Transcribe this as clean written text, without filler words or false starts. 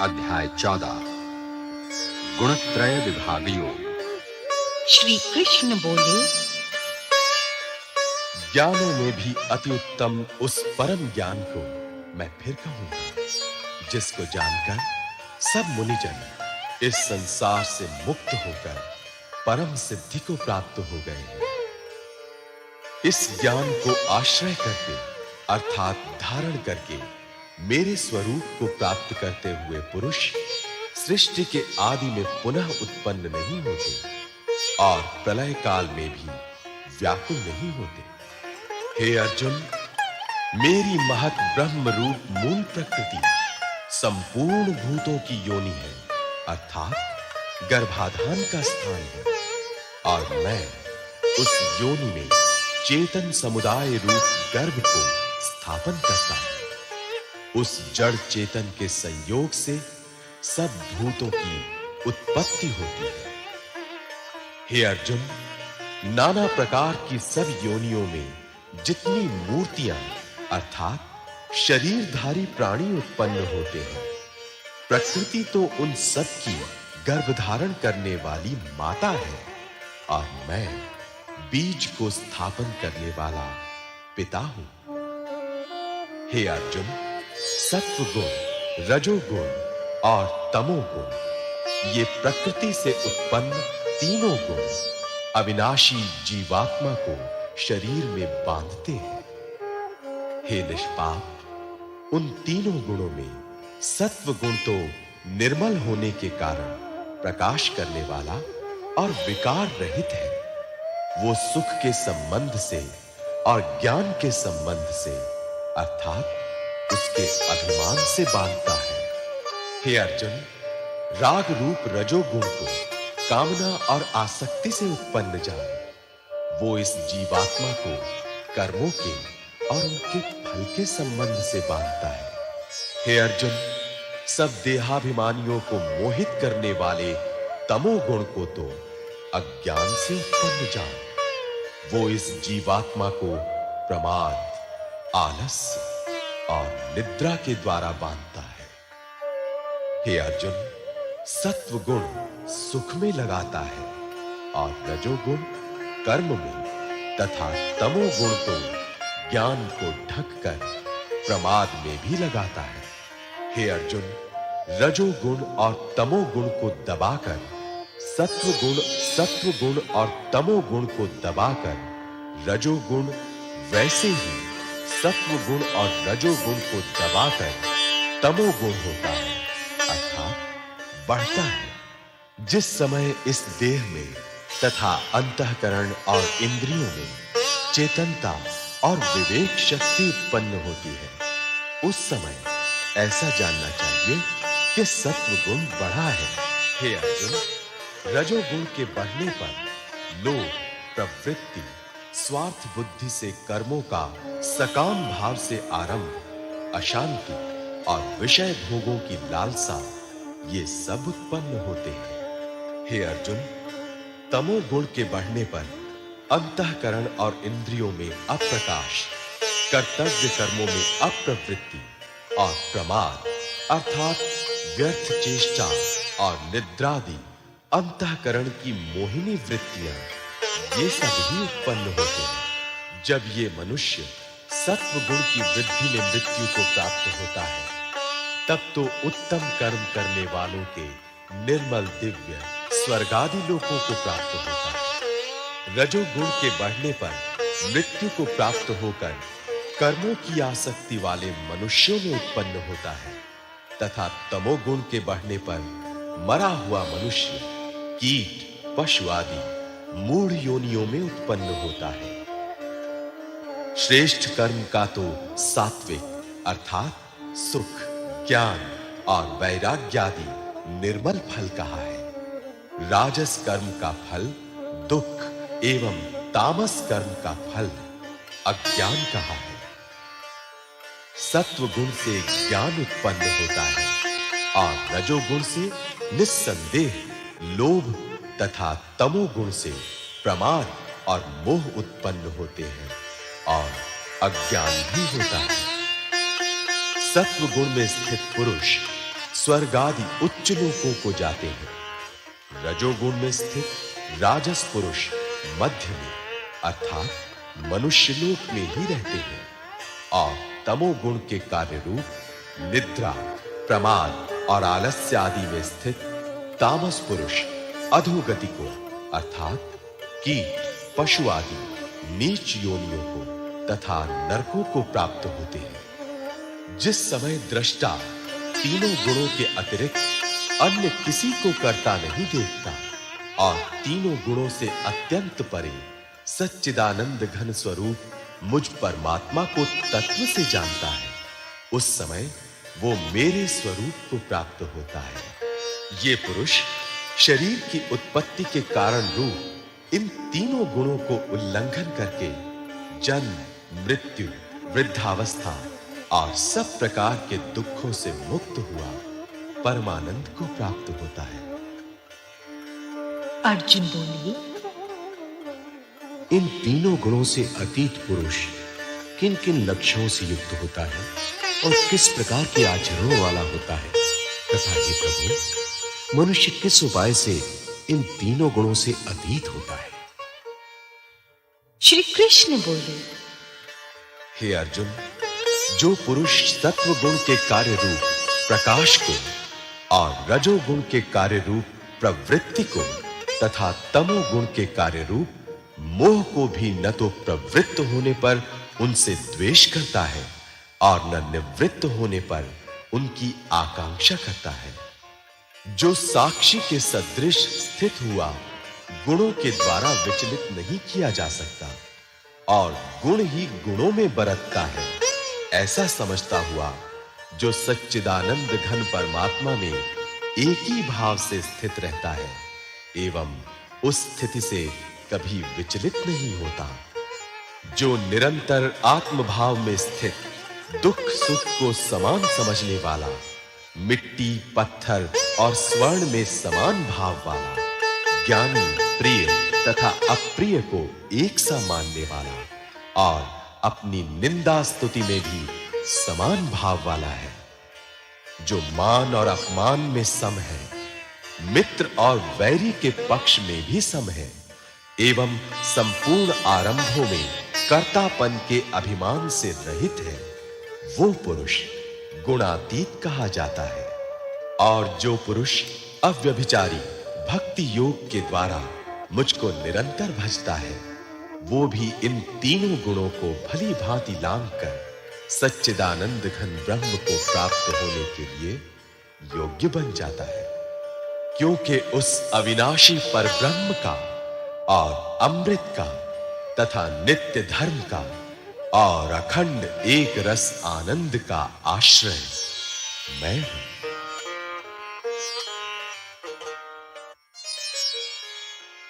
अध्याय 14 गुणत्रय विभागयोग। श्री कृष्ण बोले, ज्ञानों में भी अति उत्तम उस परम ज्ञान को मैं फिर कहूंगा, जिसको जानकर सब मुनिजन इस संसार से मुक्त होकर परम सिद्धि को प्राप्त हो गए हैं। इस ज्ञान को आश्रय करके अर्थात धारण करके मेरे स्वरूप को प्राप्त करते हुए पुरुष सृष्टि के आदि में पुनः उत्पन्न नहीं होते और प्रलय काल में भी व्याकुल नहीं होते। हे अर्जुन, मेरी महत ब्रह्म रूप मूल प्रकृति संपूर्ण भूतों की योनि है, अर्थात गर्भाधान का स्थान है, और मैं उस योनि में चेतन समुदाय रूप गर्भ को स्थापन करता हूं। उस जड़ चेतन के संयोग से सब भूतों की उत्पत्ति होती है। हे अर्जुन, नाना प्रकार की सब योनियों में जितनी मूर्तियां अर्थात शरीरधारी प्राणी उत्पन्न होते हैं, प्रकृति तो उन सब की गर्भ धारण करने वाली माता है, और मैं बीज को स्थापन करने वाला पिता हूं। हे अर्जुन, सत्व गुण, रजोगुण और तमोगुण, ये प्रकृति से उत्पन्न तीनों गुण अविनाशी जीवात्मा को शरीर में बांधते हैं। हे निष्पाप, उन तीनों गुणों में सत्व गुण तो निर्मल होने के कारण प्रकाश करने वाला और विकार रहित है। वो सुख के संबंध से और ज्ञान के संबंध से अर्थात उसके अभिमान से बांधता है। हे अर्जुन, राग रूप रजोगुण को कामना और आसक्ति से उत्पन्न जान। वो इस जीवात्मा को कर्मों के और उनके फल के संबंध से बांधता है। हे अर्जुन, सब देहाभिमानियों को मोहित करने वाले तमोगुण को तो अज्ञान से उत्पन्न जान। वो इस जीवात्मा को प्रमाद, आलस्य और निद्रा के द्वारा बांधता है। हे अर्जुन, सत्व गुण सुख में लगाता है और रजोगुण कर्म में तथा तमोगुण तो ज्ञान को ढककर प्रमाद में भी लगाता है। हे अर्जुन, रजोगुण और तमोगुण को दबाकर सत्व गुण और तमोगुण को दबाकर रजोगुण वैसे ही सत्व गुण और रजोगुण को दबाकर तमोगुण होता है, अर्थात बढ़ता है। जिस समय इस देह में तथा अंतःकरण और इंद्रियों में चेतनता और विवेक शक्ति उत्पन्न होती है, उस समय ऐसा जानना चाहिए कि सत्व गुण बढ़ा है। हे अर्जुन, रजोगुण के बढ़ने पर लोभ, प्रवृत्ति, स्वार्थ बुद्धि से कर्मों का सकाम भाव से आरंभ, अशांति और विषय भोगों की लालसा, ये सब उत्पन्न होते हैं। हे अर्जुन, तमोगुण के बढ़ने पर अंतःकरण और इंद्रियों में अप्रकाश, कर्तव्य कर्मों में अप्रवृत्ति और प्रमाद अर्थात व्यर्थ चेष्टा और निद्रादि अंतःकरण की मोहिनी वृत्तियां, ये सब ही उत्पन्न होते हैं। जब ये मनुष्य सत्व गुण की वृद्धि में मृत्यु को प्राप्त होता है, तब तो उत्तम कर्म करने वालों के निर्मल दिव्य स्वर्गादि लोकों को प्राप्त होता है। रजोगुण के बढ़ने पर मृत्यु को प्राप्त होकर कर्मों की आसक्ति वाले मनुष्यों में उत्पन्न होता है, तथा तमोगुण के बढ़ने पर मरा हुआ मनुष्य कीट, पशु आदि मूढ़ योनियों में उत्पन्न होता है। श्रेष्ठ कर्म का तो सात्विक अर्थात सुख, ज्ञान और वैराग्य आदि निर्मल फल कहा है। राजस कर्म का फल दुख एवं तामस कर्म का फल अज्ञान कहा है। सत्व गुण से ज्ञान उत्पन्न होता है और रजोगुण से निस्संदेह लोभ तथा तमोगुण से प्रमाद और मोह उत्पन्न होते हैं और अज्ञान भी होता है। सत्व गुण में स्थित पुरुष स्वर्ग आदि उच्च लोकों को जाते हैं। रजोगुण में स्थित राजस पुरुष मध्य में अर्थात मनुष्य लोक में ही रहते हैं और तमोगुण के कार्य रूप निद्रा, प्रमाद और आलस्य आदि में स्थित तामस पुरुष अधोगति को अर्थात कीट, पशु आदि नीच योनियों को तथा नरकों को प्राप्त होते हैं। जिस समय दृष्टा तीनों गुणों के अतिरिक्त अन्य किसी को करता नहीं देखता और तीनों गुणों से अत्यंत परे सच्चिदानंद घन स्वरूप मुझ परमात्मा को तत्व से जानता है, उस समय वो मेरे स्वरूप को प्राप्त होता है। ये पुरुष शरीर की उत्पत्ति के कारण रूप इन तीनों गुणों को उल्लंघन करके जन्म, मृत्यु, वृद्धावस्था और सब प्रकार के दुखों से मुक्त हुआ परमानंद को प्राप्त होता है। अर्जुन बोले, इन तीनों गुणों से अतीत पुरुष किन किन लक्षणों से युक्त होता है और किस प्रकार के आचरणों वाला होता है तथा हे प्रभु, मनुष्य किस उपाय से इन तीनों गुणों से अतीत होता है? श्री कृष्ण बोले, हे अर्जुन, जो पुरुष सत्व गुण के कार्य रूप प्रकाश को और रजोगुण के कार्य रूप प्रवृत्ति को तथा तमोगुण के कार्य रूप मोह को भी न तो प्रवृत्त होने पर उनसे द्वेष करता है और न निवृत्त होने पर उनकी आकांक्षा करता है, जो साक्षी के सदृश स्थित हुआ गुणों के द्वारा विचलित नहीं किया जा सकता और गुण ही गुणों में बरतता है, ऐसा समझता हुआ जो सच्चिदानंद घन परमात्मा में एक ही भाव से स्थित रहता है एवं उस स्थिति से कभी विचलित नहीं होता, जो निरंतर आत्म भाव में स्थित दुख सुख को समान समझने वाला, मिट्टी, पत्थर और स्वर्ण में समान भाव वाला, ज्ञानी, प्रिय तथा अप्रिय को एक सा मानने वाला और अपनी निंदा स्तुति में भी समान भाव वाला है, जो मान और अपमान में सम है, मित्र और वैरी के पक्ष में भी सम है एवं संपूर्ण आरंभों में कर्तापन के अभिमान से रहित है, वो पुरुष गुणातीत कहा जाता है। और जो पुरुष अव्यभिचारी भक्ति योग के द्वारा मुझको निरंतर भजता है, वो भी इन तीनों गुणों को भली भांति लांघ कर सच्चिदानंद घन ब्रह्म को प्राप्त होने के लिए योग्य बन जाता है, क्योंकि उस अविनाशी परब्रह्म का और अमृत का तथा नित्य धर्म का और अखंड एक रस आनंद का आश्रय मैं हूं।